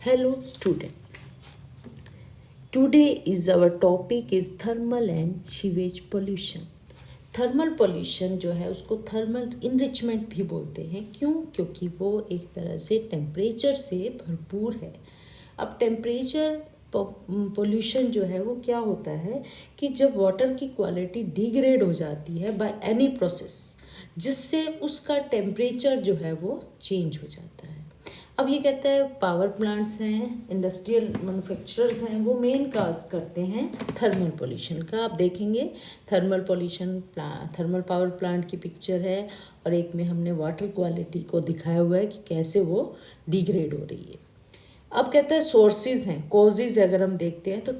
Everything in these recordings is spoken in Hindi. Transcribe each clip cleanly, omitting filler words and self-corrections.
Hello student. Today is our topic is thermal and sewage pollution. Thermal pollution जो है उसको थर्मल इनरिचमेंट भी बोलते हैं। क्यों? क्योंकि वो एक तरह से टेम्परेचर से भरपूर है। अब टेम्परेचर पोल्यूशन जो है वो क्या होता है कि जब वाटर की क्वालिटी डिग्रेड हो जाती है बाय एनी प्रोसेस, जिससे उसका टेम्परेचर जो है वो चेंज हो जाता है। अब ये कहता है पावर प्लांट्स हैं, इंडस्ट्रियल मैन्युफैक्चरर्स हैं, वो मेन काज करते हैं थर्मल पोल्यूशन का। आप देखेंगे thermal pollution thermal power plant की पिक्चर है और एक में हमने वाटर क्वालिटी को दिखाया हुआ है कि कैसे वो डिग्रेड हो रही है। अब कहता है सोर्सेज हैं, कॉजेज अगर हम देखते हैं तो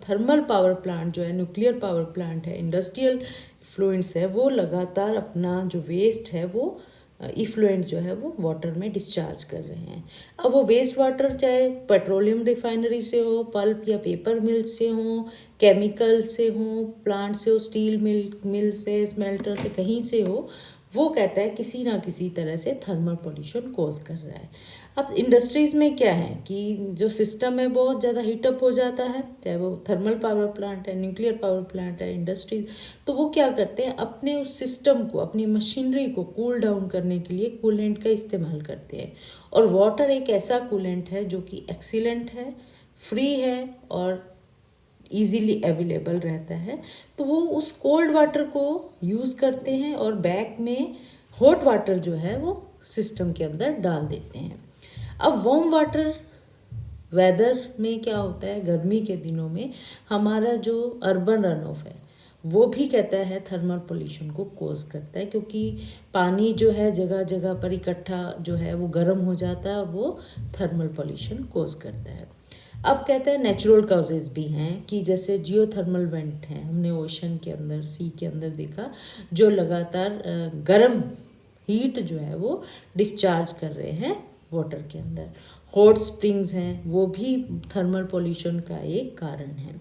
थर्मल पावर प्लांट जो है, न्यूक्लियर पावर प्लांट है, इंडस्ट्रियल इफ्लुएंस है, वो लगातार अपना जो वेस्ट है वो इफ्लुएंट जो है वो वाटर में डिस्चार्ज कर रहे हैं। अब वो वेस्ट वाटर चाहे पेट्रोलियम रिफाइनरी से हो, पल्प या पेपर मिल से हो, केमिकल से हो, प्लांट से हो, स्टील मिल से, स्मेल्टर से, कहीं से हो, वो कहता है किसी ना किसी तरह से थर्मल पोल्यूशन कॉज कर रहा है। अब इंडस्ट्रीज़ में क्या है कि जो सिस्टम है बहुत ज़्यादा हीटअप हो जाता है, चाहे वो थर्मल पावर प्लांट है, न्यूक्लियर पावर प्लांट है, इंडस्ट्रीज, तो वो क्या करते हैं अपने उस सिस्टम को, अपनी मशीनरी को कूल डाउन करने के लिए कूलेंट का इस्तेमाल करते हैं। और वाटर एक ऐसा कूलेंट है जो कि एक्सीलेंट है, फ्री है और ईजीली अवेलेबल रहता है। तो वो उस कोल्ड वाटर को यूज़ करते हैं और बैक में हॉट वाटर जो है वो सिस्टम के अंदर डाल देते हैं। अब वार्म वाटर वेदर में क्या होता है, गर्मी के दिनों में हमारा जो अर्बन रन ऑफ है वो भी कहता है थर्मल पोल्यूशन को कोज करता है, क्योंकि पानी जो है जगह जगह पर इकट्ठा जो है वो गर्म हो जाता है और वो थर्मल पोल्यूशन कोज करता है। अब कहते हैं नेचुरल काउजेज भी हैं कि जैसे जियोथर्मल वेंट हैं, हमने ओशन के अंदर, सी के अंदर देखा, जो लगातार गर्म हीट जो है वो डिस्चार्ज कर रहे हैं वाटर के अंदर। हॉट स्प्रिंग्स हैं, वो भी थर्मल पोल्यूशन का एक कारण है।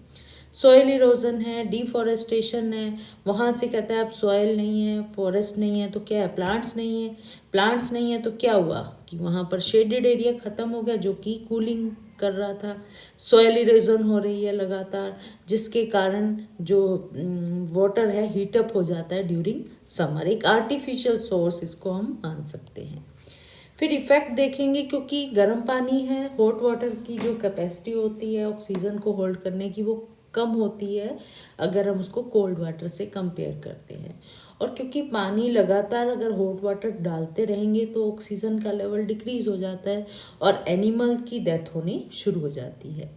सॉइल इरोजन है, डिफॉरेस्टेशन है, वहाँ से कहता है अब सॉइल नहीं है, फॉरेस्ट नहीं है तो क्या है, प्लांट्स नहीं है। प्लांट्स नहीं है तो क्या हुआ कि वहाँ पर शेडेड एरिया ख़त्म हो गया जो कि कूलिंग कर रहा था। सॉइल इरोजन हो रही है लगातार, जिसके कारण जो वाटर है हीटअप हो जाता है ड्यूरिंग समर। एक आर्टिफिशियल सोर्स इसको हम मान सकते हैं। फिर इफेक्ट देखेंगे, क्योंकि गर्म पानी है, हॉट वाटर की जो कैपेसिटी होती है ऑक्सीजन को होल्ड करने की वो कम होती है अगर हम उसको कोल्ड वाटर से कंपेयर करते हैं। और क्योंकि पानी लगातार अगर हॉट वाटर डालते रहेंगे तो ऑक्सीजन का लेवल डिक्रीज हो जाता है और एनिमल की डेथ होनी शुरू हो जाती है।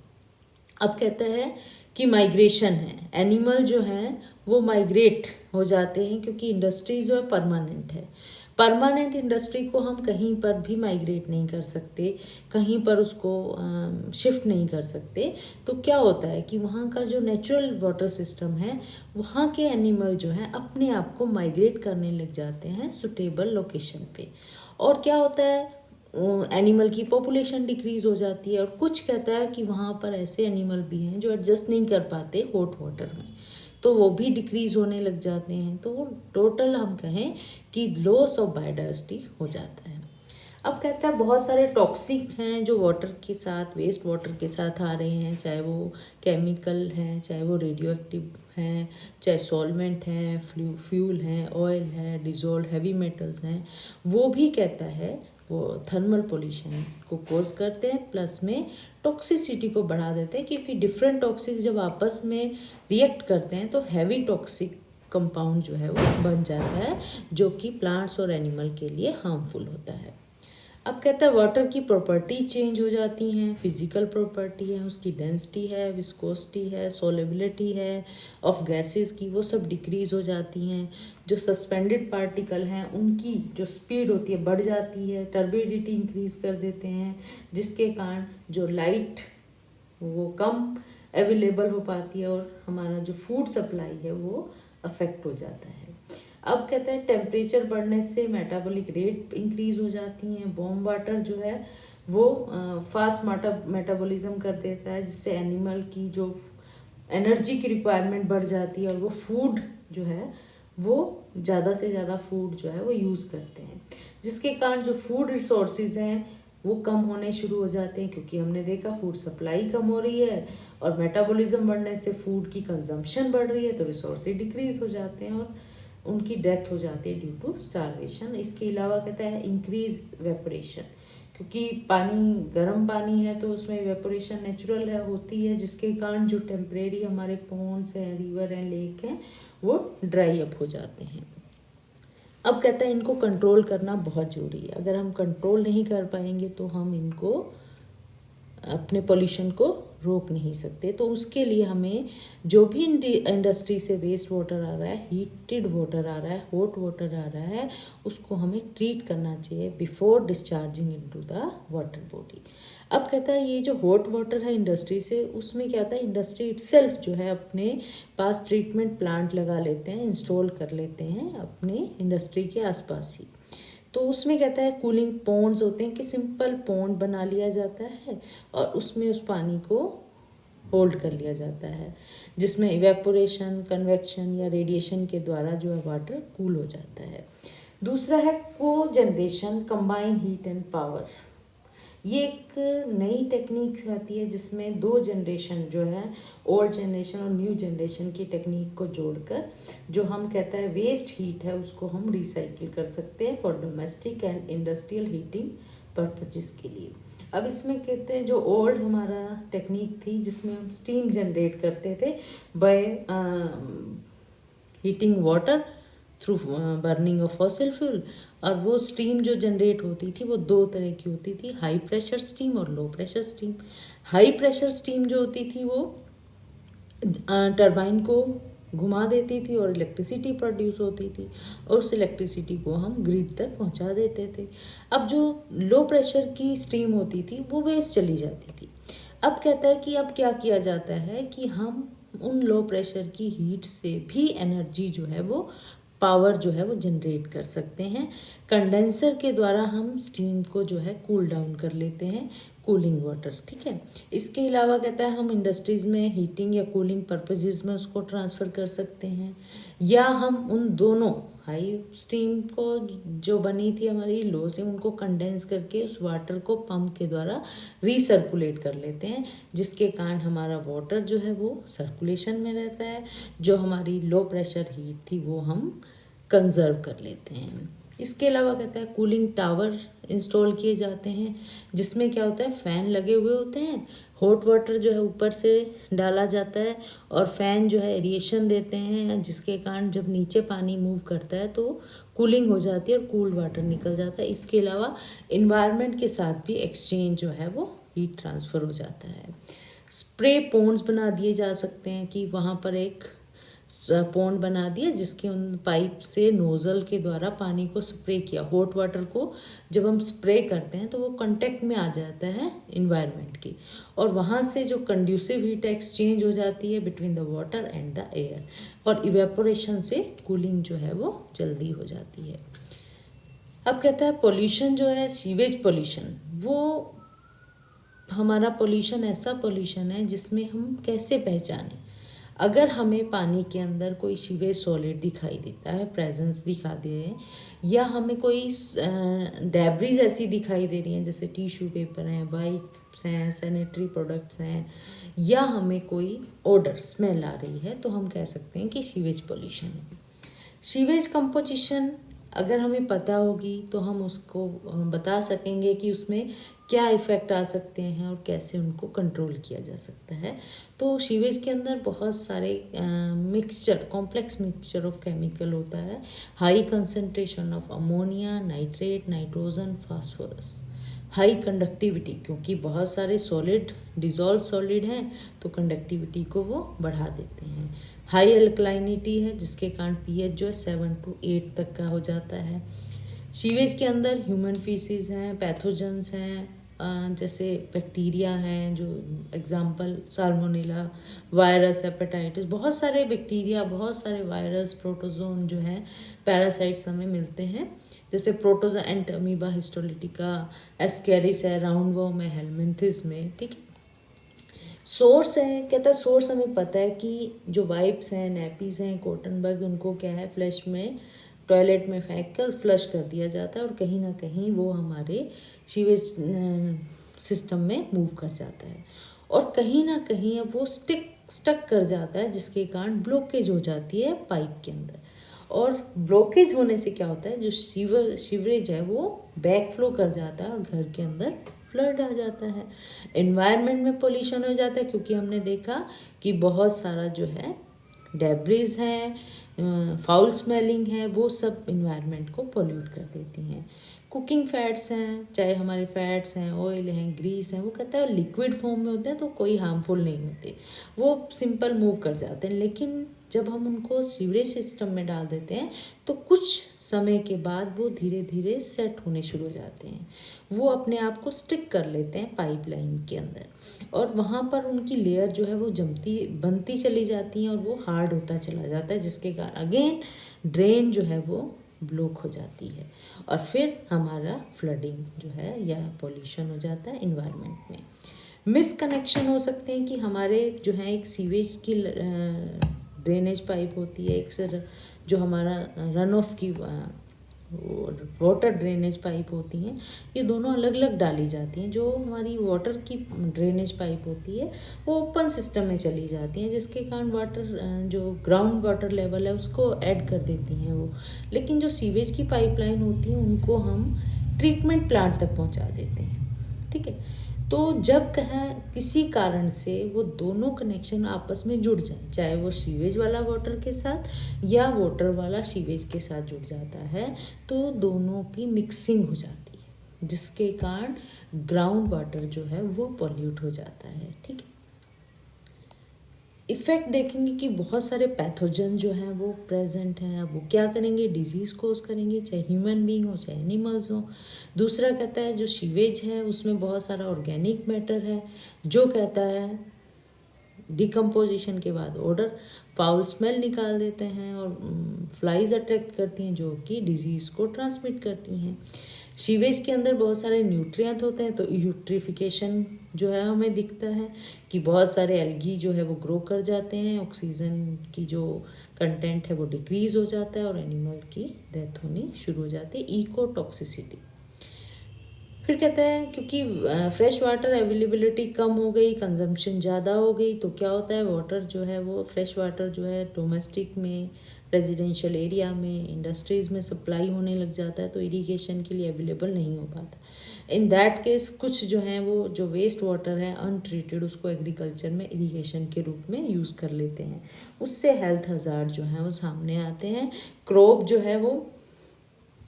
अब कहता है कि माइग्रेशन है, एनिमल जो हैं वो माइग्रेट हो जाते हैं, क्योंकि इंडस्ट्री जो है परमानेंट है। परमानेंट इंडस्ट्री को हम कहीं पर भी माइग्रेट नहीं कर सकते, कहीं पर उसको शिफ्ट नहीं कर सकते। तो क्या होता है कि वहाँ का जो नेचुरल वाटर सिस्टम है, वहाँ के एनिमल जो हैं अपने आप को माइग्रेट करने लग जाते हैं सुटेबल लोकेशन पे। और क्या होता है, एनिमल की पॉपुलेशन डिक्रीज हो जाती है। और कुछ कहता है कि वहाँ पर ऐसे एनिमल भी हैं जो एडजस्ट नहीं कर पाते हॉट वाटर में, तो वो भी डिक्रीज होने लग जाते हैं। तो टोटल हम कहें कि लॉस ऑफ बायोडाइवर्सिटी हो जाता है। अब कहता है बहुत सारे टॉक्सिक हैं जो वाटर के साथ, वेस्ट वाटर के साथ आ रहे हैं, चाहे वो केमिकल हैं, चाहे वो रेडियो एक्टिव हैं, चाहे सॉल्वेंट हैं, फ्यूल हैं, ऑयल है, डिजोल्व हैवी मेटल्स हैं, वो भी कहता है वो थर्मल पोल्यूशन को कोज करते हैं, प्लस में टॉक्सिसिटी को बढ़ा देते हैं, क्योंकि डिफरेंट टॉक्सिक जब आपस में रिएक्ट करते हैं तो हैवी टॉक्सिक कंपाउंड जो है वो बन जाता है, जो कि प्लांट्स और एनिमल के लिए हार्मफुल होता है। अब कहता है वाटर की प्रॉपर्टी चेंज हो जाती हैं, फिजिकल प्रॉपर्टी है, उसकी डेंसिटी है, विस्कोसिटी है, सोलेबिलिटी है ऑफ गैसेस की, वो सब डिक्रीज हो जाती हैं। जो सस्पेंडेड पार्टिकल हैं उनकी जो स्पीड होती है बढ़ जाती है, टर्बिडिटी इंक्रीज कर देते हैं, जिसके कारण जो लाइट वो कम अवेलेबल हो पाती है और हमारा जो फूड सप्लाई है वो अफेक्ट हो जाता है। अब कहते हैं टेम्परेचर बढ़ने से मेटाबॉलिक रेट इंक्रीज हो जाती हैं। वार्म वाटर जो है वो फास्ट मेटाबॉलिज्म कर देता है, जिससे एनिमल की जो एनर्जी की रिक्वायरमेंट बढ़ जाती है और वो फूड जो है वो ज़्यादा से ज़्यादा फूड जो है वो यूज़ करते हैं, जिसके कारण जो फूड रिसोर्सेज हैं वो कम होने शुरू हो जाते हैं, क्योंकि हमने देखा फूड सप्लाई कम हो रही है और मेटाबॉलिज्म बढ़ने से फूड की कंजम्पशन बढ़ रही है, तो रिसोर्सेज डिक्रीज हो जाते हैं और उनकी डेथ हो जाती है ड्यू टू स्टारवेशन। इसके अलावा कहता है इंक्रीज वेपोरेशन, क्योंकि पानी गर्म पानी है तो उसमें वेपोरेशन नेचुरल है होती है, जिसके कारण जो टेम्परेरी हमारे पॉन्ड्स हैं, रिवर हैं, लेक हैं, वो ड्राई अप हो जाते हैं। अब कहता है इनको कंट्रोल करना बहुत ज़रूरी है। अगर हम कंट्रोल नहीं कर पाएंगे तो हम इनको अपने पोल्यूशन को रोक नहीं सकते। तो उसके लिए हमें जो भी इंडस्ट्री से वेस्ट वाटर आ रहा है, हीटेड वाटर आ रहा है, हॉट वाटर आ रहा है, उसको हमें ट्रीट करना चाहिए before discharging into the water body. अब कहता है ये जो हॉट वाटर है इंडस्ट्री से, उसमें क्या होता है, इंडस्ट्री इटसेल्फ जो है अपने पास ट्रीटमेंट प्लांट लगा लेते हैं, इंस्टॉल कर लेते हैं अपने इंडस्ट्री के आसपास ही। तो उसमें कहता है कूलिंग पॉन्ड्स होते हैं कि सिंपल पॉन्ड बना लिया जाता है और उसमें उस पानी को होल्ड कर लिया जाता है, जिसमें इवेपोरेशन, कन्वेक्शन या रेडिएशन के द्वारा जो है वाटर कूल हो जाता है। दूसरा है को generation, combine heat and power. ये एक नई टेक्निक आती है जिसमें दो जनरेशन जो है, ओल्ड जनरेशन और न्यू जनरेशन की टेक्निक को जोड़कर जो हम कहता है वेस्ट हीट है उसको हम रिसाइकिल कर सकते हैं for domestic and industrial heating purposes के लिए। अब इसमें कहते हैं जो ओल्ड हमारा टेक्निक थी जिसमें हम स्टीम जनरेट करते थे by heating water through burning of fossil fuel, और वो स्टीम जो जनरेट होती थी वो दो तरह की होती थी, हाई प्रेशर स्टीम और low pressure steam. High pressure steam जो होती थी वो टरबाइन को घुमा देती थी और इलेक्ट्रिसिटी प्रोड्यूस होती थी और उस इलेक्ट्रिसिटी को हम ग्रिड तक पहुंचा देते थे। अब जो लो प्रेशर की स्टीम होती थी वो वेस्ट चली जाती थी। अब कहता है कि अब क्या किया जाता है कि हम उन लो प्रेशर की हीट से भी एनर्जी जो है वो पावर जो है वो जनरेट कर सकते हैं। कंडेंसर के द्वारा हम स्टीम को जो है कूल डाउन कर लेते हैं, कूलिंग वाटर, ठीक है। इसके अलावा कहता है हम इंडस्ट्रीज़ में हीटिंग या कूलिंग पर्पजेज में उसको ट्रांसफ़र कर सकते हैं, या हम उन दोनों हाई स्टीम को जो बनी थी हमारी लो स्टीम उनको कंडेंस करके उस वाटर को पंप के द्वारा रीसर्कुलेट कर लेते हैं, जिसके कारण हमारा वाटर जो है वो सर्कुलेशन में रहता है, जो हमारी लो प्रेशर हीट थी वो हम कंजर्व कर लेते हैं। इसके अलावा कहता है कूलिंग टावर इंस्टॉल किए जाते हैं, जिसमें क्या होता है फ़ैन लगे हुए होते हैं, हॉट वाटर जो है ऊपर से डाला जाता है और फैन जो है एरिएशन देते हैं, जिसके कारण जब नीचे पानी मूव करता है तो कूलिंग हो जाती है और कूल्ड वाटर निकल जाता है। इसके अलावा इन्वायरमेंट के साथ भी एक्सचेंज जो है वो हीट ट्रांसफ़र हो जाता है। स्प्रे पोन्स बना दिए जा सकते हैं कि वहाँ पर एक पॉन्ड बना दिया जिसके उन पाइप से नोज़ल के द्वारा पानी को स्प्रे किया। हॉट वाटर को जब हम स्प्रे करते हैं तो वो कांटेक्ट में आ जाता है इन्वायरमेंट की, और वहाँ से जो कंड्यूसिव हीट एक्सचेंज हो जाती है between the water and the air, और इवेपोरेशन से कूलिंग जो है वो जल्दी हो जाती है। अब कहता है पोल्यूशन जो है, सीवेज पोल्यूशन, वो हमारा पोल्यूशन ऐसा पोल्यूशन है जिसमें हम कैसे पहचानें। अगर हमें पानी के अंदर कोई सीवेज सॉलिड दिखाई देता है, प्रेजेंस दिखा दे, या हमें कोई डेब्रीज ऐसी दिखाई दे रही हैं जैसे टिश्यू पेपर हैं, वाइप्स हैं, सैनिटरी प्रोडक्ट्स हैं, या हमें कोई ओडर स्मेल आ रही है, तो हम कह सकते हैं कि सीवेज पोल्यूशन है। सीवेज कंपोजिशन अगर हमें पता होगी तो हम उसको बता सकेंगे कि उसमें क्या इफ़ेक्ट आ सकते हैं और कैसे उनको कंट्रोल किया जा सकता है। तो सीवेज के अंदर बहुत सारे mixture, complex mixture of chemical होता है, high concentration of ammonia, nitrate, nitrogen, phosphorus, high conductivity, क्योंकि बहुत सारे सॉलिड डिजॉल्व सॉलिड हैं तो कंडक्टिविटी को वो बढ़ा देते हैं। हाई अल्कलाइनिटी है जिसके कारण पीएच जो है 7 to 8 तक का हो जाता है। सीवेज के अंदर ह्यूमन फीसिस हैं, पैथोजेंस हैं, जैसे बैक्टीरिया हैं, जो एग्जांपल साल्मोनेला, वायरस, हेपेटाइटिस, बहुत सारे बैक्टीरिया, बहुत सारे वायरस, प्रोटोजोन जो हैं, पैरासाइट्स हमें मिलते हैं, जैसे protozoa and amoeba histolytica, Ascaris है, राउंडवॉर्म है, हेलमिंथिस में, ठीक है। सोर्स है, कहता है सोर्स हमें पता है कि जो वाइप्स हैं, नैपीज़ हैं, कॉटन बग, उनको क्या है फ्लैश में टॉयलेट में फेंक कर फ्लश कर दिया जाता है और कहीं ना कहीं वो हमारे सीवेज सिस्टम में मूव कर जाता है और कहीं ना कहीं अब वो स्टक कर जाता है, जिसके कारण ब्लॉकेज हो जाती है पाइप के अंदर। और ब्लॉकेज होने से क्या होता है, जो सीवरेज है वो बैक फ्लो कर जाता है और घर के अंदर फ्लड आ जाता है। एनवायरनमेंट में पोल्यूशन हो जाता है, क्योंकि हमने देखा कि बहुत सारा जो है डेब्रिज है, फाउल स्मेलिंग है, वो सब इन्वायरमेंट को पोल्यूट कर देती हैं। कुकिंग फैट्स हैं, चाहे हमारे फैट्स हैं, ऑयल हैं, ग्रीस हैं, वो कहता है लिक्विड फॉर्म में होते हैं तो कोई हार्मफुल नहीं होते, वो सिंपल मूव कर जाते हैं। लेकिन जब हम उनको सीवरेज सिस्टम में डाल देते हैं तो कुछ समय के बाद वो धीरे धीरे सेट होने शुरू हो जाते हैं, वो अपने आप को स्टिक कर लेते हैं पाइपलाइन के अंदर और वहाँ पर उनकी लेयर जो है वो बनती चली जाती है और वो हार्ड होता चला जाता है, जिसके कारण अगेन ड्रेन जो है वो ब्लॉक हो जाती है और फिर हमारा फ्लडिंग जो है या पॉल्यूशन हो जाता है इन्वायरमेंट में। मिसकनेक्शन हो सकते हैं कि हमारे जो है एक सीवेज की ड्रेनेज पाइप होती है, एक जो हमारा रन ऑफ की वाटर ड्रेनेज पाइप होती हैं, ये दोनों अलग अलग डाली जाती हैं। जो हमारी वाटर की ड्रेनेज पाइप होती है वो ओपन सिस्टम में चली जाती हैं, जिसके कारण वाटर जो ग्राउंड वाटर लेवल है उसको ऐड कर देती हैं वो। लेकिन जो सीवेज की पाइपलाइन होती है उनको हम ट्रीटमेंट प्लांट तक पहुंचा देते हैं, ठीक है। तो जब किसी कारण से वो दोनों कनेक्शन आपस में जुड़ जाए, चाहे वो सीवेज वाला वाटर के साथ या वाटर वाला सीवेज के साथ जुड़ जाता है, तो दोनों की मिक्सिंग हो जाती है, जिसके कारण ग्राउंड वाटर जो है वो पॉल्यूट हो जाता है, ठीक है। इफ़ेक्ट देखेंगे कि बहुत सारे पैथोजन जो हैं वो प्रेजेंट हैं। अब वो क्या करेंगे, डिजीज़ कोज करेंगे, चाहे ह्यूमन बीइंग हो चाहे एनिमल्स हो। दूसरा कहता है जो सीवेज है उसमें बहुत सारा ऑर्गेनिक मैटर है, जो कहता है डिकम्पोजिशन के बाद ऑर्डर फाउल स्मेल निकाल देते हैं और फ्लाइज अट्रैक्ट करती हैं, जो कि डिजीज़ को ट्रांसमिट करती हैं। सीवेज के अंदर बहुत सारे न्यूट्रिएंट होते हैं, तो यूट्रिफिकेशन जो है हमें दिखता है कि बहुत सारे एल्गी जो है वो ग्रो कर जाते हैं, ऑक्सीजन की जो कंटेंट है वो डिक्रीज हो जाता है और एनिमल की डेथ होनी शुरू हो जाती है। इको टॉक्सिसिटी फिर कहता है क्योंकि फ्रेश वाटर अवेलेबिलिटी कम हो गई, कंजम्पशन ज़्यादा हो गई, तो क्या होता है वाटर जो है वो फ्रेश वाटर जो है डोमेस्टिक में, रेजिडेंशियल एरिया में, इंडस्ट्रीज़ में सप्लाई होने लग जाता है, तो इरिगेशन के लिए अवेलेबल नहीं हो पाता। इन दैट केस कुछ जो हैं वो जो वेस्ट वाटर है अनट्रीटेड, उसको एग्रीकल्चर में इरिगेशन के रूप में यूज़ कर लेते हैं, उससे हेल्थ हज़ार्ड जो हैं वो सामने आते हैं। क्रॉप जो है वो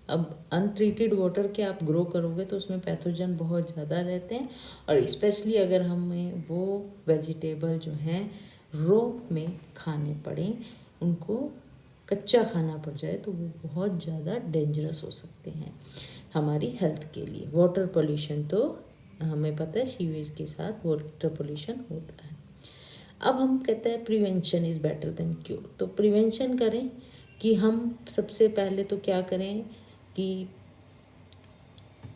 अब अनट्रीटेड वाटर के आप ग्रो करोगे तो उसमें पैथोजन बहुत ज़्यादा रहते हैं और स्पेशली अगर हमें वो वेजिटेबल जो हैं रो में खाने पड़े, उनको कच्चा खाना पड़ जाए, तो वो बहुत ज़्यादा डेंजरस हो सकते हैं हमारी हेल्थ के लिए। वाटर पोल्यूशन तो हमें पता है सीवेज के साथ वाटर पोल्यूशन होता है। अब हम कहते हैं prevention is better than cure. तो प्रिवेंशन करें कि हम सबसे पहले तो क्या करें कि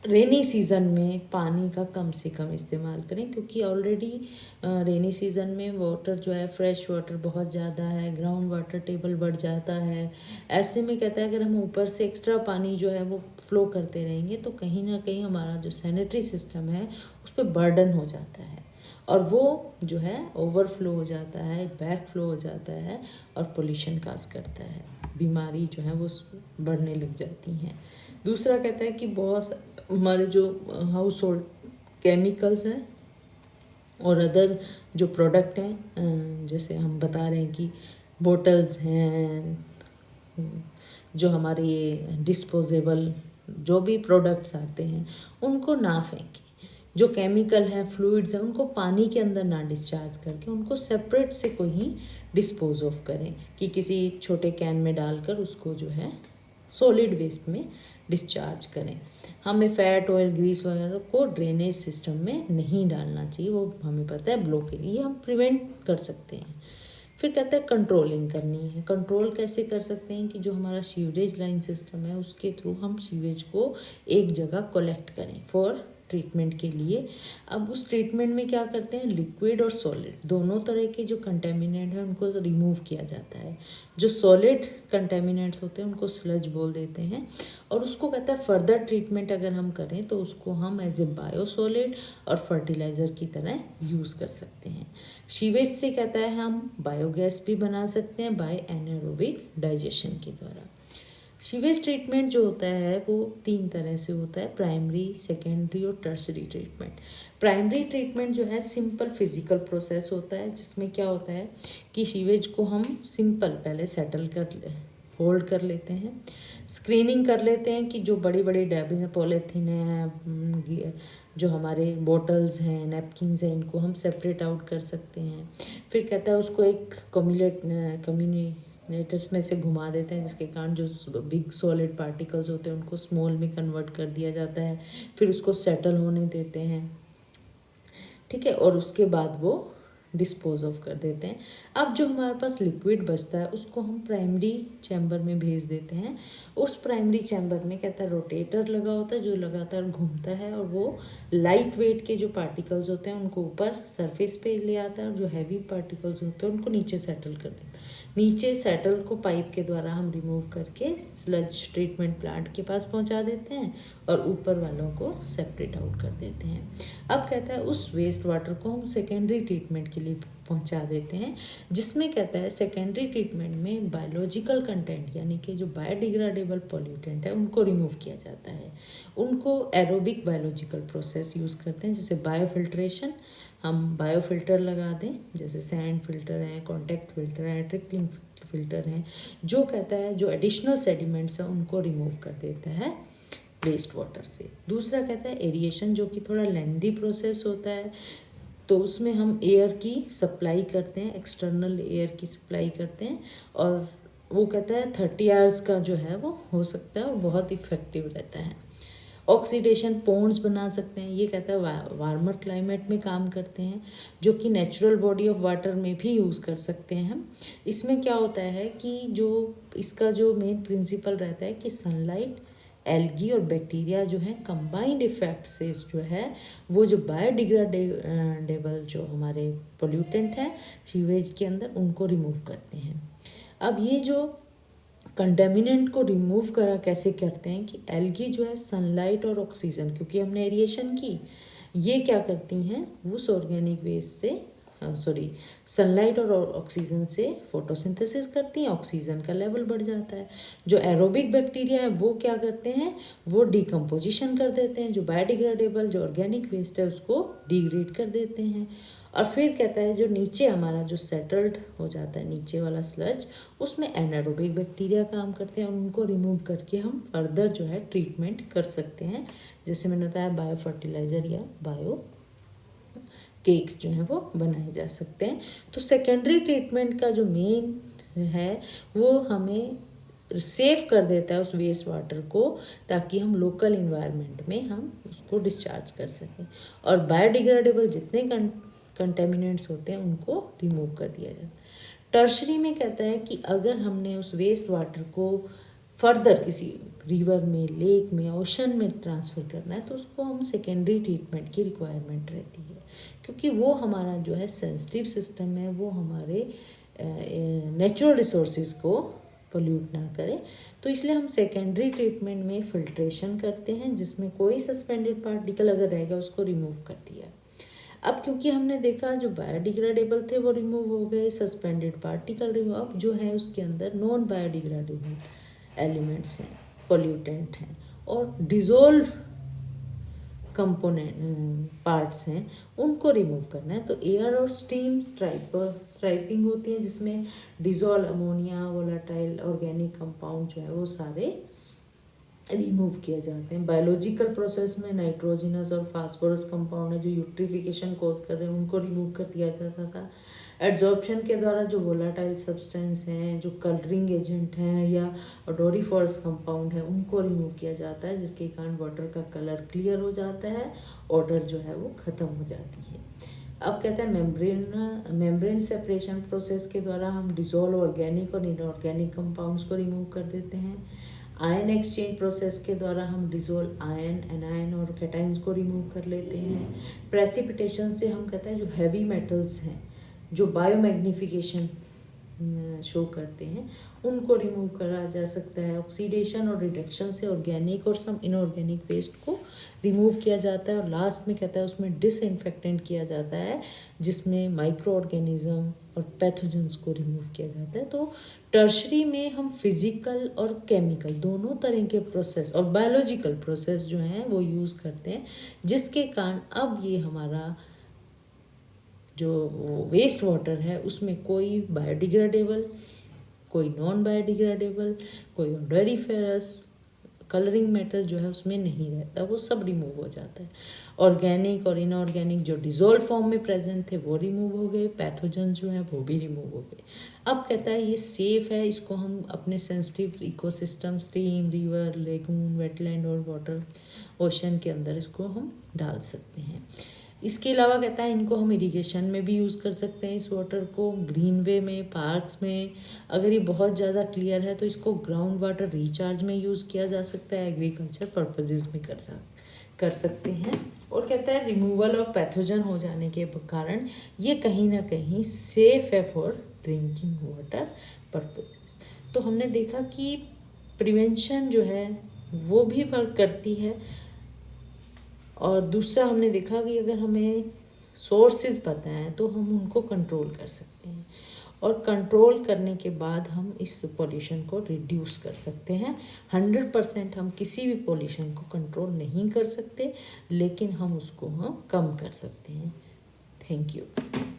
रेनी सीज़न में पानी का कम से कम इस्तेमाल करें, क्योंकि ऑलरेडी रेनी सीज़न में वाटर जो है फ्रेश वाटर बहुत ज़्यादा है, ग्राउंड वाटर टेबल बढ़ जाता है। ऐसे में कहता है अगर हम ऊपर से एक्स्ट्रा पानी जो है वो फ्लो करते रहेंगे तो कहीं ना कहीं हमारा जो सैनिटरी सिस्टम है उस पर बर्डन हो जाता है और वो जो है ओवरफ्लो हो जाता है, बैक फ्लो हो जाता है और पोल्यूशन काज करता है, बीमारी जो है वो बढ़ने लग जाती हैं। दूसरा कहता है कि बहुत हमारे जो हाउस होल्ड केमिकल्स हैं और अदर जो प्रोडक्ट हैं, जैसे हम बता रहे हैं कि बोटल्स हैं, जो हमारे ये डिस्पोजेबल जो भी प्रोडक्ट्स आते हैं उनको ना फेंकें। जो केमिकल हैं, फ्लूइड्स हैं, उनको पानी के अंदर ना डिस्चार्ज करके उनको सेपरेट से कोई डिस्पोज ऑफ करें कि किसी छोटे कैन में डालकर उसको जो है सॉलिड वेस्ट में डिस्चार्ज करें। हमें फैट, ऑयल, ग्रीस वगैरह को ड्रेनेज सिस्टम में नहीं डालना चाहिए, वो हमें पता है ब्लॉकेज, ये हम प्रिवेंट कर सकते हैं। फिर कहते हैं कंट्रोलिंग करनी है। कंट्रोल कैसे कर सकते हैं कि जो हमारा सीवरेज लाइन सिस्टम है उसके थ्रू हम सीवेज को एक जगह कलेक्ट करें फॉर ट्रीटमेंट के लिए। अब उस ट्रीटमेंट में क्या करते हैं, लिक्विड और सॉलिड दोनों तरह के जो कंटेमिनेंट हैं उनको रिमूव किया जाता है। जो सॉलिड कंटेमिनेंट्स होते हैं उनको स्लज बोल देते हैं, और उसको कहता है फर्दर ट्रीटमेंट अगर हम करें तो उसको हम एज ए बायोसॉलिड और फर्टिलाइज़र की तरह यूज़ कर सकते हैं। सीवेज से कहता है हम बायोगैस भी बना सकते हैं बाय एनारोबिक डाइजेशन के द्वारा। सीवेज ट्रीटमेंट जो होता है वो 3 तरह से होता है, प्राइमरी, सेकेंडरी और टर्शरी ट्रीटमेंट। प्राइमरी ट्रीटमेंट जो है सिंपल फिजिकल प्रोसेस होता है, जिसमें क्या होता है कि सीवेज को हम सिंपल पहले सेटल कर होल्ड कर लेते हैं, स्क्रीनिंग कर लेते हैं कि जो बड़ी बड़ी डैबिंग पॉलीथीन है, जो हमारे बॉटल्स हैं, नैपकिन्स हैं, इनको हम सेपरेट आउट कर सकते हैं। फिर कहता है उसको एक कम्युनिकेटर्स में से घुमा देते हैं, जिसके कारण जो बिग सॉलिड पार्टिकल्स होते हैं उनको स्मॉल में कन्वर्ट कर दिया जाता है। फिर उसको सेटल होने देते हैं, ठीक है, और उसके बाद वो डिस्पोज ऑफ कर देते हैं। अब जो हमारे पास लिक्विड बचता है उसको हम प्राइमरी चैम्बर में भेज देते हैं। उस प्राइमरी चैम्बर में कहता है रोटेटर लगा होता है जो लगातार घूमता है, और वो लाइट वेट के जो पार्टिकल्स होते हैं उनको ऊपर सरफेस पे ले आता है, और जो हैवी पार्टिकल्स होते हैं उनको नीचे सेटल कर देता है। नीचे सेटल को पाइप के द्वारा हम रिमूव करके स्लज ट्रीटमेंट प्लांट के पास पहुंचा देते हैं, और ऊपर वालों को सेपरेट आउट कर देते हैं। अब कहता है उस वेस्ट वाटर को हम सेकेंडरी ट्रीटमेंट के लिए पहुंचा देते हैं, जिसमें कहता है सेकेंडरी ट्रीटमेंट में बायोलॉजिकल कंटेंट यानी कि जो बायोडिग्रेडेबल पॉल्यूटेंट है उनको रिमूव किया जाता है। उनको एरोबिक बायोलॉजिकल प्रोसेस यूज़ करते हैं, जैसे बायोफिल्ट्रेशन, हम बायोफिल्टर लगा दें, जैसे सैंड फिल्टर हैं, कॉन्टैक्ट फिल्टर हैं, ट्रिकलिंग फिल्टर हैं, जो कहता है जो एडिशनल सेडिमेंट्स हैं उनको रिमूव कर देता है वेस्ट वाटर से। दूसरा कहता है एरिएशन, जो कि थोड़ा लेंदी प्रोसेस होता है, तो उसमें हम एयर की सप्लाई करते हैं, एक्सटर्नल एयर की सप्लाई करते हैं, और वो कहता है 30 आवर्स का जो है वो हो सकता है, वो बहुत इफेक्टिव रहता है। ऑक्सीडेशन पोन्स बना सकते हैं, ये कहता है वार्मर क्लाइमेट में काम करते हैं, जो कि नेचुरल बॉडी ऑफ वाटर में भी यूज़ कर सकते हैं हम। इसमें क्या होता है कि जो इसका जो मेन प्रिंसिपल रहता है कि सनलाइट, एल्गी और बैक्टीरिया जो है कंबाइंड इफेक्ट से जो है वो जो बायोडिग्रेडेबल जो हमारे पोल्यूटेंट हैं सीवेज के अंदर उनको रिमूव करते हैं। अब ये जो कंटेमिनेंट को रिमूव करा कैसे करते हैं कि एल्गी जो है सनलाइट और ऑक्सीजन, क्योंकि हमने एरिएशन की, ये क्या करती हैं उस ऑर्गेनिक वेस्ट से सनलाइट और ऑक्सीजन से फोटोसिंथेसिस करती हैं, ऑक्सीजन का लेवल बढ़ जाता है। जो एरोबिक बैक्टीरिया है वो क्या करते हैं, वो डिकम्पोजिशन कर देते हैं, जो बायोडिग्रेडेबल जो ऑर्गेनिक वेस्ट है उसको डिग्रेड कर देते हैं। और फिर कहता है जो नीचे हमारा जो सेटल्ड हो जाता है नीचे वाला स्लज, उसमें एनारोबिक बैक्टीरिया काम करते हैं, उनको रिमूव करके हम फर्दर जो है ट्रीटमेंट कर सकते हैं, जैसे मैंने बताया बायो फर्टिलाइज़र या बायो केक्स जो हैं वो बनाए जा सकते हैं। तो सेकेंडरी ट्रीटमेंट का जो मेन है वो हमें सेव कर देता है उस वेस्ट वाटर को, ताकि हम लोकल इन्वायरमेंट में हम उसको डिस्चार्ज कर सकें, और बायोडिग्रेडेबल जितने कंटेमिनेंट्स होते हैं उनको रिमूव कर दिया जाता है। टर्शरी में कहता है कि अगर हमने उस वेस्ट वाटर को फर्दर किसी रिवर में, लेक में, ओशन में ट्रांसफ़र करना है तो उसको हम सेकेंडरी ट्रीटमेंट की रिक्वायरमेंट रहती है, क्योंकि वो हमारा जो है सेंसिटिव सिस्टम है, वो हमारे नेचुरल रिसोर्सेज को पोल्यूट ना करे। तो इसलिए हम सेकेंडरी ट्रीटमेंट में फिल्ट्रेशन करते हैं, जिसमें कोई सस्पेंडेड पार्टिकल अगर रहेगा उसको रिमूव कर दिया। अब क्योंकि हमने देखा जो बायोडिग्रेडेबल थे वो रिमूव हो गए, सस्पेंडेड पार्टिकल रिमूव, अब जो है उसके अंदर नॉन बायोडिग्रेडेबल एलिमेंट्स हैं, पोल्यूटेंट हैं, और डिज़ोल्व कंपोनेंट पार्ट्स हैं, उनको रिमूव करना है। तो एयर और स्टीम स्ट्राइपिंग होती है, जिसमें dissolve ammonia, volatile organic compound जो है वो सारे रिमूव किए जाते हैं। बायोलॉजिकल प्रोसेस में नाइट्रोजिनस और फास्फोरस कंपाउंड है जो यूट्रिफिकेशन कोज कर रहे हैं, उनको रिमूव कर दिया जाता था। एड्जॉर्प्शन के द्वारा जो वोलाटाइल सब्सटेंस हैं, जो कलरिंग एजेंट हैं या ओडोरिफॉर्स कंपाउंड है, उनको रिमूव किया जाता है, जिसके कारण वाटर का कलर क्लियर हो जाता है, ऑर्डर जो है वो ख़त्म हो जाती है। अब कहता है मेम्ब्रेन सेपरेशन प्रोसेस के द्वारा हम डिज़ोल्व ऑर्गेनिक और इनऑर्गेनिक कंपाउंड्स को रिमूव कर देते हैं। आयन एक्सचेंज प्रोसेस के द्वारा हम डिजोल्व आयन, एनायन और कैटाइंस को रिमूव कर लेते हैं। प्रेसिपिटेशन से हम कहते हैं जो हैवी मेटल्स हैं, जो बायोमैग्निफिकेशन शो करते हैं, उनको रिमूव करा जा सकता है। ऑक्सीडेशन और रिडक्शन से ऑर्गेनिक और सम इनऑर्गेनिक वेस्ट को रिमूव किया जाता है। और लास्ट में कहता है उसमें डिसइंफेक्टेंट किया जाता है, जिसमें माइक्रो ऑर्गेनिज्म और पैथोजेंस को रिमूव किया जाता है। तो टर्शरी में हम फिजिकल और केमिकल दोनों तरह के प्रोसेस और बायोलॉजिकल प्रोसेस जो हैं वो यूज़ करते हैं, जिसके कारण अब ये हमारा जो वेस्ट वाटर है उसमें कोई बायोडिग्रेडेबल, कोई नॉन बायोडिग्रेडेबल, कोई ऑडोरिफेरस कलरिंग मैटर जो है उसमें नहीं रहता, वो सब रिमूव हो जाता है। ऑर्गेनिक और इनऑर्गेनिक जो डिजोल्व फॉर्म में प्रेजेंट थे वो रिमूव हो गए, पैथोजन जो है वो भी रिमूव हो गए। अब कहता है ये सेफ़ है, इसको हम अपने sensitive ecosystem, stream, river, lagoon, wetland और वाटर ओशन के अंदर इसको हम डाल सकते हैं। इसके अलावा कहता है इनको हम इरिगेशन में भी यूज़ कर सकते हैं, इस वाटर को ग्रीन वे में, पार्क्स में। अगर ये बहुत ज़्यादा क्लियर है तो इसको ग्राउंड वाटर रिचार्ज में यूज़ किया जा सकता है, एग्रीकल्चर पर्पजेज़ में कर सकते हैं। और कहता है रिमूवल ऑफ पैथोजन हो जाने के कारण ये कहीं ना कहीं सेफ है फॉर ड्रिंकिंग वाटर पर्पजेज़। तो हमने देखा कि प्रिवेंशन जो है वो भी वर्क करती है। और दूसरा हमने देखा कि अगर हमें सोर्सेज पता है तो हम उनको कंट्रोल कर सकते हैं, और कंट्रोल करने के बाद हम इस पॉल्यूशन को रिड्यूस कर सकते हैं। 100% हम किसी भी पॉल्यूशन को कंट्रोल नहीं कर सकते, लेकिन हम उसको कम कर सकते हैं। Thank you.